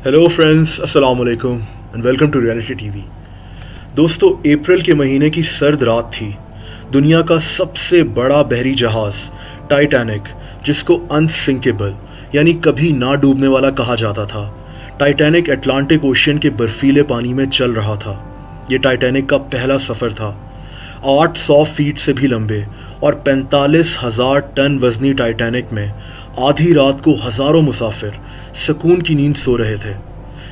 Hello friends, अस्सलाम वालेकुम and welcome to reality TV. दोस्तों, अप्रैल के महीने की सर्द रात थी। दुनिया का सबसे बड़ा बहरी जहाज़ टाइटैनिक, जिसको अनसिंकेबल यानी कभी ना डूबने वाला कहा जाता था, टाइटैनिक अटलांटिक ओशियन के बर्फीले पानी में चल रहा था। ये टाइटैनिक का पहला सफ़र था। 800 फीट से भी लंबे और 45,000 टन वजनी टाइटैनिक में आधी रात को हज़ारों मुसाफिर सुकून की नींद सो रहे थे।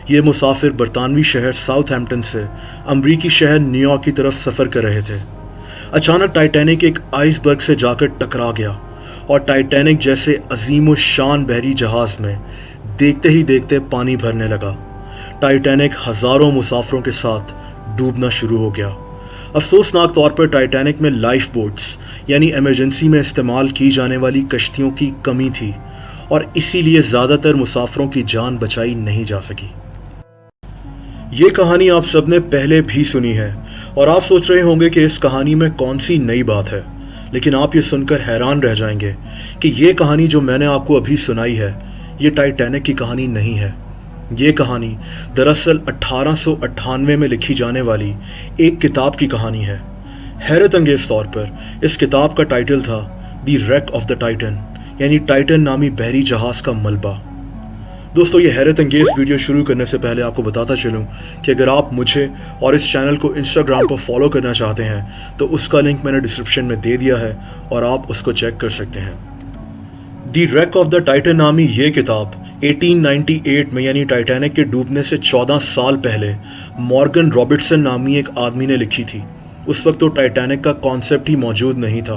ये मुसाफिर बरतानवी शहर साउथहैम्पटन से अमरीकी शहर न्यूयॉर्क की तरफ सफ़र कर रहे थे। अचानक टाइटैनिक एक आइसबर्ग से जाकर टकरा गया और टाइटैनिक जैसे अजीम शान बहरी जहाज़ में देखते ही देखते पानी भरने लगा। टाइटैनिक हज़ारों मुसाफिरों के साथ डूबना शुरू हो गया। अफसोसनाक तौर पर टाइटैनिक में लाइफ बोट्स यानी इमरजेंसी में इस्तेमाल की जाने वाली कश्तियों की कमी थी और इसीलिए ज़्यादातर मुसाफिरों की जान बचाई नहीं जा सकी। ये कहानी आप सबने पहले भी सुनी है और आप सोच रहे होंगे कि इस कहानी में कौन सी नई बात है, लेकिन आप ये सुनकर हैरान रह जाएंगे कि ये कहानी जो मैंने आपको अभी सुनाई है, ये टाइटैनिक की कहानी नहीं है। ये कहानी दरअसल 1898 में लिखी जाने वाली एक किताब की कहानी है। हैरत अंगेज तौर पर इस किताब का टाइटल था the wreck of the Titan, यानी टाइटन नामी बहरी जहाज का मलबा। दोस्तों, ये हैरत अंगेज वीडियो शुरू करने से पहले आपको बताता चलूं कि अगर आप मुझे और इस चैनल को इंस्टाग्राम पर फॉलो करना चाहते हैं तो उसका लिंक मैंने डिस्क्रिप्शन में दे दिया है और आप उसको चेक कर सकते हैं। The wreck of the Titan नामी ये किताब 1898 में यानी टाइटैनिक के डूबने से 14 साल पहले मॉर्गन रॉबर्टसन नामी एक आदमी ने लिखी थी। उस वक्त तो टाइटैनिक का कॉन्सेप्ट ही मौजूद नहीं था।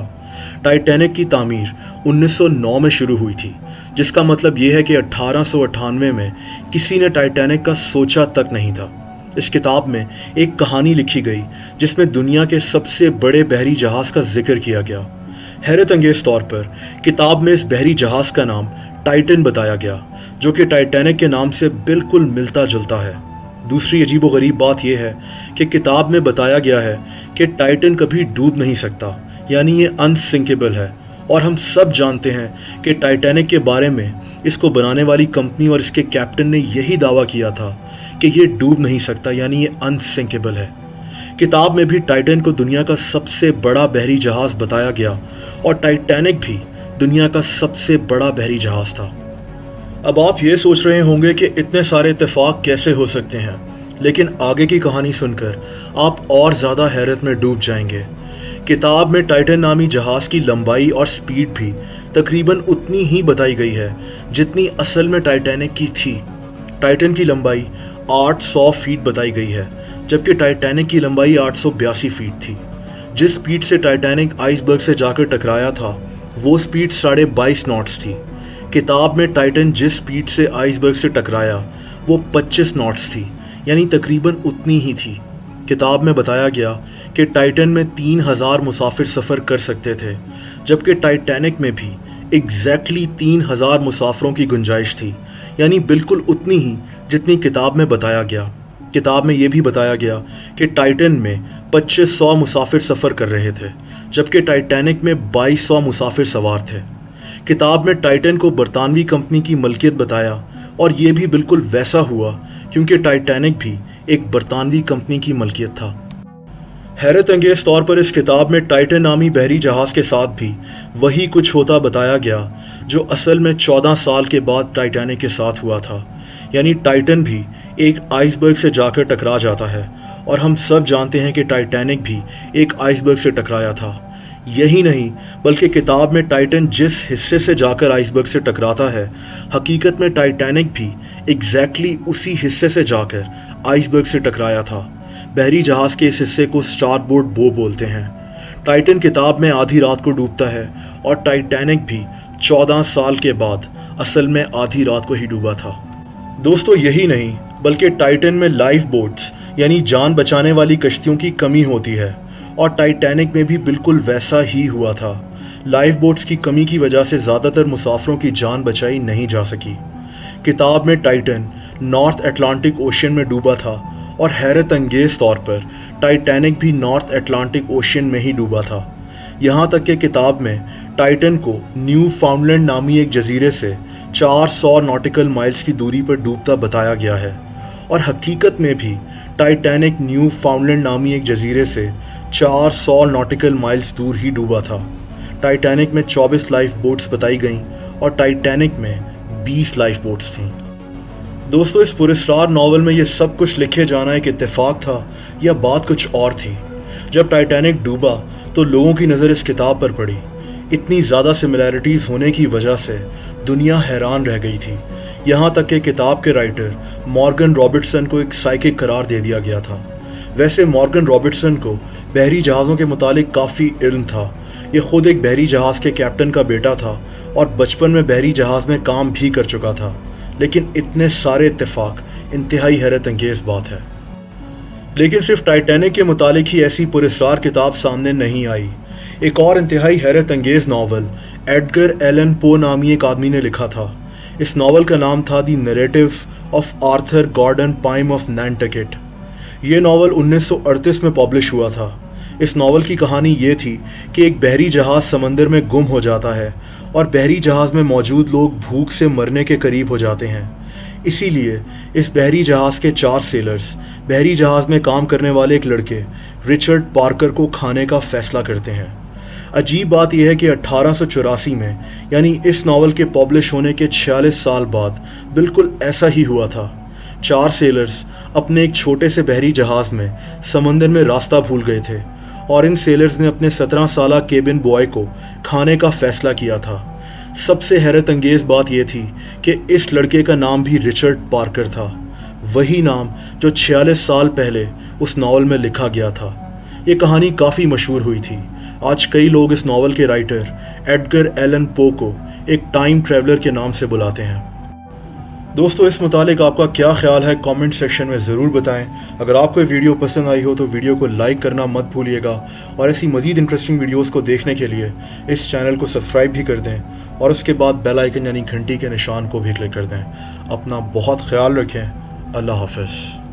टाइटैनिक की तामीर 1909 में शुरू हुई थी, जिसका मतलब यह है कि 1898 में किसी ने टाइटैनिक का सोचा तक नहीं था। इस किताब में एक कहानी लिखी गई जिसमें दुनिया के सबसे बड़े बहरी जहाज़ का जिक्र किया गया। हैरत अंगेज तौर पर किताब में इस बहरी जहाज़ का नाम टाइटन बताया गया, जो कि टाइटैनिक के नाम से बिल्कुल मिलता जुलता है। दूसरी अजीबोगरीब बात यह है कि किताब में बताया गया है कि टाइटन कभी डूब नहीं सकता, यानी ये अनसिंकेबल है। और हम सब जानते हैं कि टाइटैनिक के बारे में इसको बनाने वाली कंपनी और इसके कैप्टन ने यही दावा किया था कि ये डूब नहीं सकता, यानी ये अनसिंकेबल है। किताब में भी टाइटन को दुनिया का सबसे बड़ा बहरी जहाज़ बताया गया और टाइटैनिक भी दुनिया का सबसे बड़ा बहरी जहाज़ था। अब आप ये सोच रहे होंगे कि इतने सारे इत्तेफाक कैसे हो सकते हैं, लेकिन आगे की कहानी सुनकर आप और ज़्यादा हैरत में डूब जाएंगे। किताब में टाइटन नामी जहाज़ की लंबाई और स्पीड भी तकरीबन उतनी ही बताई गई है जितनी असल में टाइटैनिक की थी। टाइटन की लंबाई 800 फीट बताई गई है, जबकि टाइटैनिक की लंबाई 882 फीट थी। जिस स्पीड से टाइटैनिक आइसबर्ग से जाकर टकराया था, वो स्पीड 22.5 नॉट्स थी। किताब में टाइटन जिस स्पीड से आइसबर्ग से टकराया वो 25 नॉट्स थी, यानी तकरीबन उतनी ही थी। किताब में बताया गया कि टाइटन में 3000 मुसाफिर सफ़र कर सकते थे, जबकि टाइटैनिक में भी एग्जैक्टली 3000 मुसाफिरों की गुंजाइश थी, यानी बिल्कुल उतनी ही जितनी किताब में बताया गया। किताब में ये भी बताया गया कि टाइटन में 2500 मुसाफिर सफ़र कर रहे थे, जबकि टाइटैनिक में 2200 मुसाफिर सवार थे। किताब में टाइटन को बरतानवी कंपनी की मलकियत बताया और ये भी बिल्कुल वैसा हुआ, क्योंकि टाइटैनिक भी एक बरतानवी कंपनी की मलकियत था। हैरत अंगेज तौर पर इस किताब में टाइटन नामी बहरी जहाज़ के साथ भी वही कुछ होता बताया गया जो असल में 14 साल के बाद टाइटैनिक के साथ हुआ था, यानी टाइटन भी एक आइसबर्ग से जाकर टकरा जाता है और हम सब जानते हैं कि टाइटैनिक भी एक आइसबर्ग से टकराया था। यही नहीं, बल्कि किताब में टाइटन जिस हिस्से से जाकर आइसबर्ग से टकराता है, हकीकत में टाइटैनिक भी एग्जैक्टली उसी हिस्से से जाकर आइसबर्ग से टकराया था। बहरी जहाज़ के इस हिस्से को स्टारबोर्ड बो बोलते हैं। टाइटन किताब में आधी रात को डूबता है और टाइटैनिक भी 14 साल के बाद असल में आधी रात को ही डूबा था। दोस्तों, यही नहीं, बल्कि टाइटन में लाइफ बोट्स यानी जान बचाने वाली कश्तियों की कमी होती है और टाइटैनिक में भी बिल्कुल वैसा ही हुआ था। लाइफ बोट्स की कमी की वजह से ज़्यादातर मुसाफिरों की जान बचाई नहीं जा सकी। किताब में टाइटन नॉर्थ अटलांटिक ओशियन में डूबा था और हैरत अंगेज तौर पर टाइटैनिक भी नॉर्थ अटलांटिक ओशियन में ही डूबा था। यहाँ तक कि किताब में टाइटन को न्यू फाउंडलैंड नामी एक जजीरे से 400 नॉटिकल माइल्स की दूरी पर डूबता बताया गया है, और हकीकत में भी टाइटैनिक न्यू फाउंडलैंड नामी एक जजीरे से 400 नॉटिकल माइल्स दूर ही डूबा था। टाइटैनिक में 24 लाइफ बोट्स बताई गईं और टाइटैनिक में 20 लाइफ बोट्स थीं। दोस्तों, इस पुरस्कार नॉवल में ये सब कुछ लिखे जाना एक इत्तेफाक था या बात कुछ और थी? जब टाइटैनिक डूबा तो लोगों की नज़र इस किताब पर पड़ी। इतनी ज़्यादा सिमिलैरिटीज़ होने की वजह से दुनिया हैरान रह गई थी। यहाँ तक कि किताब के राइटर मॉर्गन रॉबर्टसन को एक साइकिक करार दे दिया गया था। वैसे मॉर्गन रॉबर्टसन को बहरी जहाज़ों के मुतालिक काफ़ी इल्म था। ये खुद एक बहरी जहाज़ के कैप्टन का बेटा था और बचपन में बहरी जहाज़ में काम भी कर चुका था। लेकिन इतने सारे इत्तेफाक इंतहाई हैरत अंगेज़ बात है। लेकिन सिर्फ टाइटैनिक के मुतालिक ही ऐसी पुरस्कार किताब सामने नहीं आई। एक और इंतहाई हैरत अंगेज़ नावल एडगर एलन पो नामी एक आदमी ने लिखा था। इस नावल का नाम था the narrative of Arthur Gordon Pym of Nantucket. ये नावल 1938 में पब्लिश हुआ था। इस नावल की कहानी ये थी कि एक बहरी जहाज़ समंदर में गुम हो जाता है और बहरी जहाज़ में मौजूद लोग भूख से मरने के करीब हो जाते हैं। इसीलिए इस बहरी जहाज़ के 4 सेलर्स बहरी जहाज़ में काम करने वाले एक लड़के रिचर्ड पार्कर को खाने का फैसला करते हैं। अजीब बात यह है कि 1884 में, यानी इस नावल के पब्लिश होने के 46 साल बाद, बिल्कुल ऐसा ही हुआ था। 4 सेलर्स अपने एक छोटे से बहरी जहाज़ में समंदर में रास्ता भूल गए थे और इन सेलर्स ने अपने 17 साला केबिन बॉय को खाने का फैसला किया था। सबसे हैरत अंगेज़ बात यह थी कि इस लड़के का नाम भी रिचर्ड पार्कर था, वही नाम जो 46 साल पहले उस नावल में लिखा गया था। ये कहानी काफ़ी मशहूर हुई थी। आज कई लोग इस नावल के राइटर एडगर एलन पो को एक टाइम ट्रैवलर के नाम से बुलाते हैं। दोस्तों, इस मुतालिक आपका क्या ख्याल है कमेंट सेक्शन में ज़रूर बताएं। अगर आपको ये वीडियो पसंद आई हो तो वीडियो को लाइक करना मत भूलिएगा और ऐसी मज़ीद इंटरेस्टिंग वीडियोस को देखने के लिए इस चैनल को सब्सक्राइब भी कर दें और उसके बाद बेल आइकन यानी घंटी के निशान को भी क्लिक कर दें। अपना बहुत ख्याल रखें। अल्लाह हाफ़िज़।